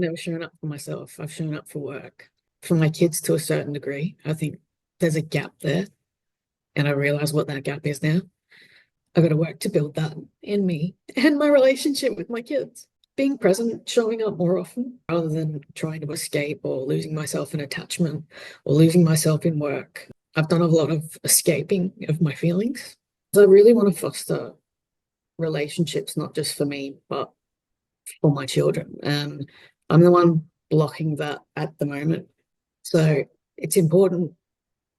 never shown up for myself. I've shown up for work. For my kids to a certain degree, I think there's a gap there. And I realize what that gap is now. I've got to work to build that in me and my relationship with my kids. Being present, showing up more often rather than trying to escape or losing myself in attachment or losing myself in work. I've done a lot of escaping of my feelings. So I really want to foster relationships, not just for me, but for my children. And I'm the one blocking that at the moment. So it's important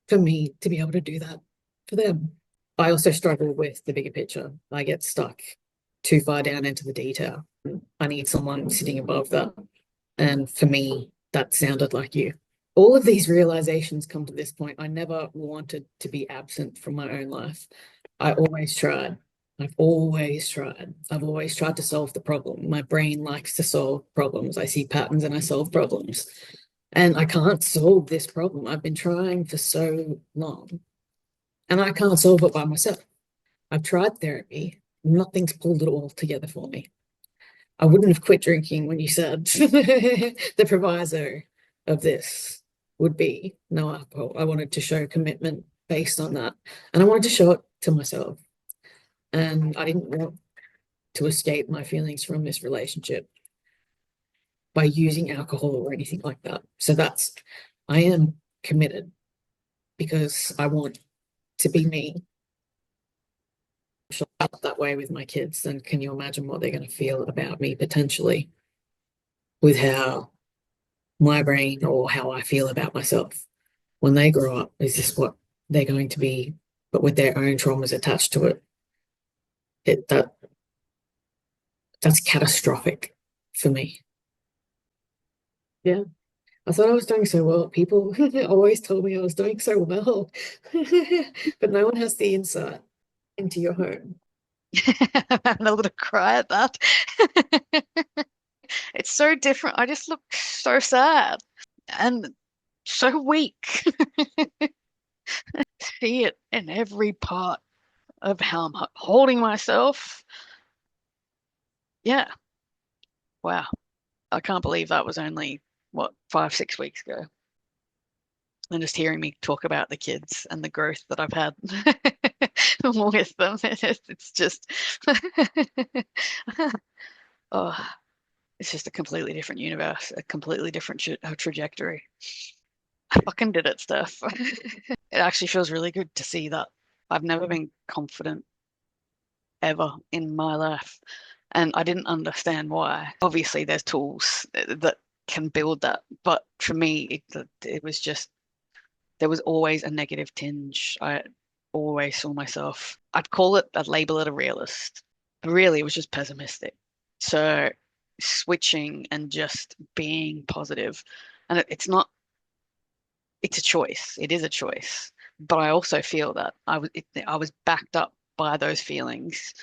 for me to be able to do that for them. I also struggle with the bigger picture. I get stuck too far down into the detail. I need someone sitting above that. And for me, that sounded like you. All of these realizations come to this point. I never wanted to be absent from my own life. I always tried. I've always tried. I've always tried to solve the problem. My brain likes to solve problems. I see patterns and I solve problems. And I can't solve this problem. I've been trying for so long and I can't solve it by myself. I've tried therapy. Nothing's pulled it all together for me. I wouldn't have quit drinking when you said the proviso of this would be no alcohol. I wanted to show commitment based on that. And I wanted to show it to myself. And I didn't want to escape my feelings from this relationship by using alcohol or anything like that. So I am committed because I want to be me. Show up that way with my kids, then can you imagine what they're going to feel about me potentially with how my brain or how I feel about myself when they grow up? Is this what they're going to be, but with their own traumas attached to it? That's catastrophic for me. Yeah. I thought I was doing so well. People always told me I was doing so well, but no one has the insight into your home. I'm having a little cry at that. It's so different. I just look so sad and so weak. See it in every part of how I'm holding myself. Yeah. Wow. I can't believe that was only, what, 5, 6 weeks ago. And just hearing me talk about the kids and the growth that I've had with them, it's just, oh, it's just a completely different universe, a completely different trajectory. I fucking did it, Steph. It actually feels really good to see that. I've never been confident ever in my life. And I didn't understand why. Obviously, there's tools that can build that. But for me, it was just, there was always a negative tinge. I always saw myself, I'd label it a realist. But really, it was just pessimistic. So switching and just being positive, and it's not, it's a choice. It is a choice. But I also feel that I was backed up by those feelings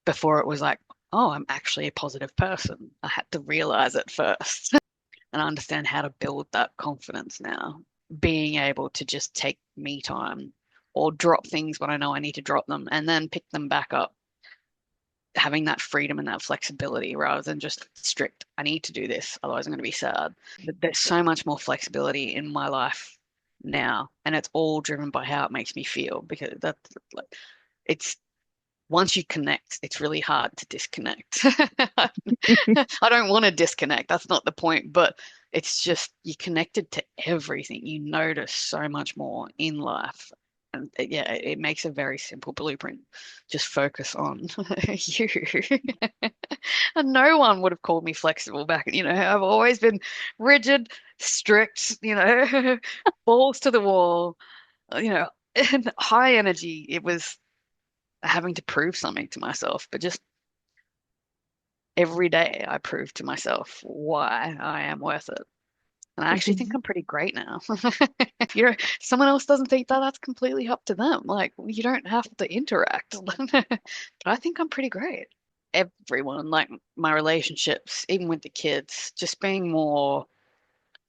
before it was like, oh, I'm actually a positive person. I had to realize it first and understand how to build that confidence now. Being able to just take me time or drop things when I know I need to drop them and then pick them back up. Having that freedom and that flexibility rather than just strict, I need to do this, otherwise I'm going to be sad. There's so much more flexibility in my life now, and it's all driven by how it makes me feel because that's like, it's once you connect, it's really hard to disconnect. I don't want to disconnect. That's not the point, but it's just you're connected to everything. You notice so much more in life. And yeah, it makes a very simple blueprint. Just focus on you. And no one would have called me flexible back. I've always been rigid, strict, balls to the wall, and high energy. It was having to prove something to myself, but just every day I prove to myself why I am worth it. And I actually think I'm pretty great now. If someone else doesn't think that, that's completely up to them. Like you don't have to interact. But I think I'm pretty great. Everyone, like my relationships, even with the kids, just being more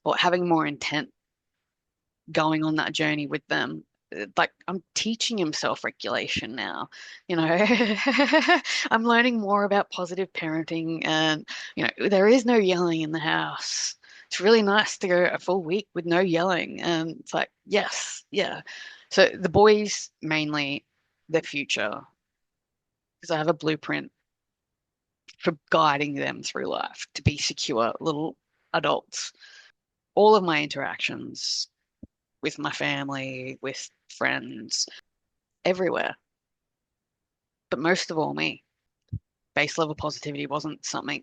or having more intent going on that journey with them. like I'm teaching him self-regulation now. You know, I'm learning more about positive parenting, and there is no yelling in the house. It's really nice to go a full week with no yelling, and it's like, yes, yeah. So the boys mainly their future, because I have a blueprint for guiding them through life to be secure little adults. All of my interactions with my family, with friends, everywhere, but most of all me. Base level positivity wasn't something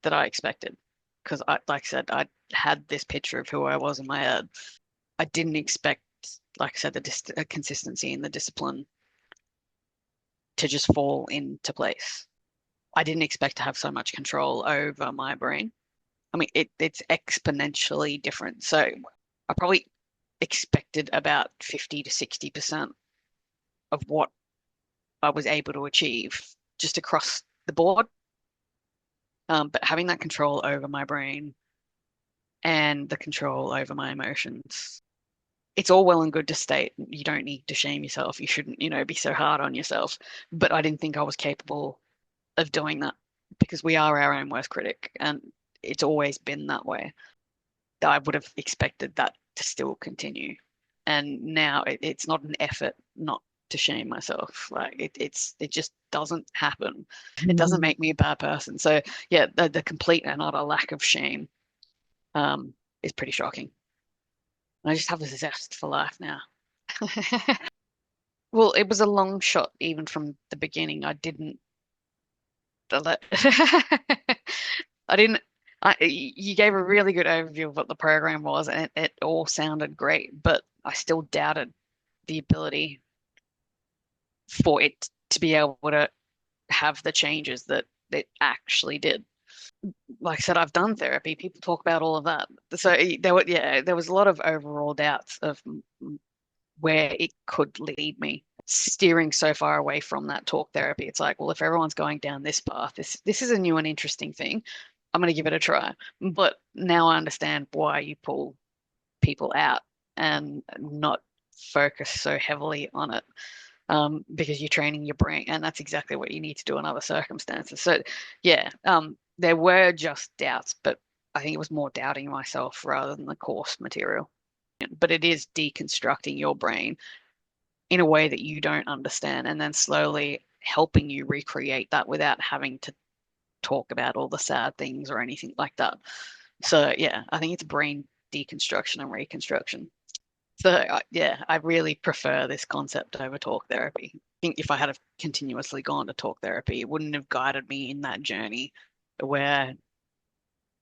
that I expected because like I said, I had this picture of who I was in my head. I didn't expect, like I said, the consistency and the discipline to just fall into place. I didn't expect to have so much control over my brain. I mean, it's exponentially different. So I probably expected about 50 to 60% of what I was able to achieve just across the board. But having that control over my brain and the control over my emotions, it's all well and good to state you don't need to shame yourself. You shouldn't, be so hard on yourself. But I didn't think I was capable of doing that because we are our own worst critic, and it's always been that way. I would have expected that to still continue. And now it's not an effort not to shame myself. Like it just doesn't happen. It doesn't make me a bad person. So yeah, the complete and utter lack of shame is pretty shocking. And I just have this zest for life now. Well, it was a long shot even from the beginning. I didn't I didn't. You gave a really good overview of what the program was, and it all sounded great, but I still doubted the ability for it to be able to have the changes that it actually did. Like I said, I've done therapy. People talk about all of that. So there was a lot of overall doubts of where it could lead me. Steering so far away from that talk therapy, it's like, well, if everyone's going down this path, this is a new and interesting thing. I'm going to give it a try. But now I understand why you pull people out and not focus so heavily on it, because you're training your brain, and that's exactly what you need to do in other circumstances. So, yeah, there were just doubts, but I think it was more doubting myself rather than the course material. But it is deconstructing your brain in a way that you don't understand, and then slowly helping you recreate that without having to talk about all the sad things or anything like that. So yeah, I think it's brain deconstruction and reconstruction. So yeah, I really prefer this concept over talk therapy. I think if I had continuously gone to talk therapy, it wouldn't have guided me in that journey where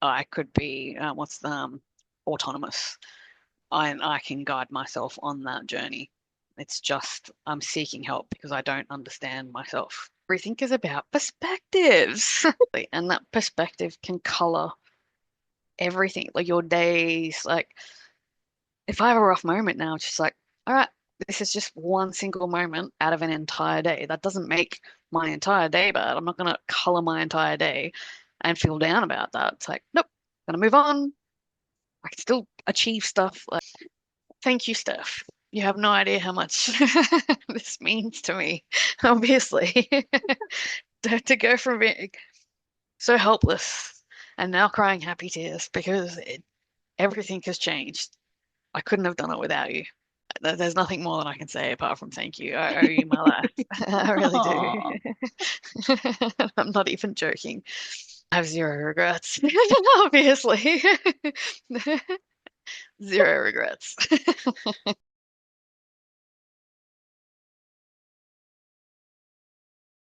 I could be autonomous. I can guide myself on that journey. It's just I'm seeking help because I don't understand myself. Everything is about perspectives, and that perspective can color everything, like your days. Like if I have a rough moment now, it's just like, all right, this is just one single moment out of an entire day. That doesn't make my entire day bad. I'm not gonna color my entire day and feel down about that. It's like, nope, gonna move on. I can still achieve stuff. Like, thank you, Steph. You have no idea how much this means to me, obviously. To go from being so helpless and now crying happy tears because everything has changed. I couldn't have done it without you. There's nothing more that I can say apart from thank you. I owe you my life. I really Aw. do. I'm not even joking. I have zero regrets, obviously. Zero regrets.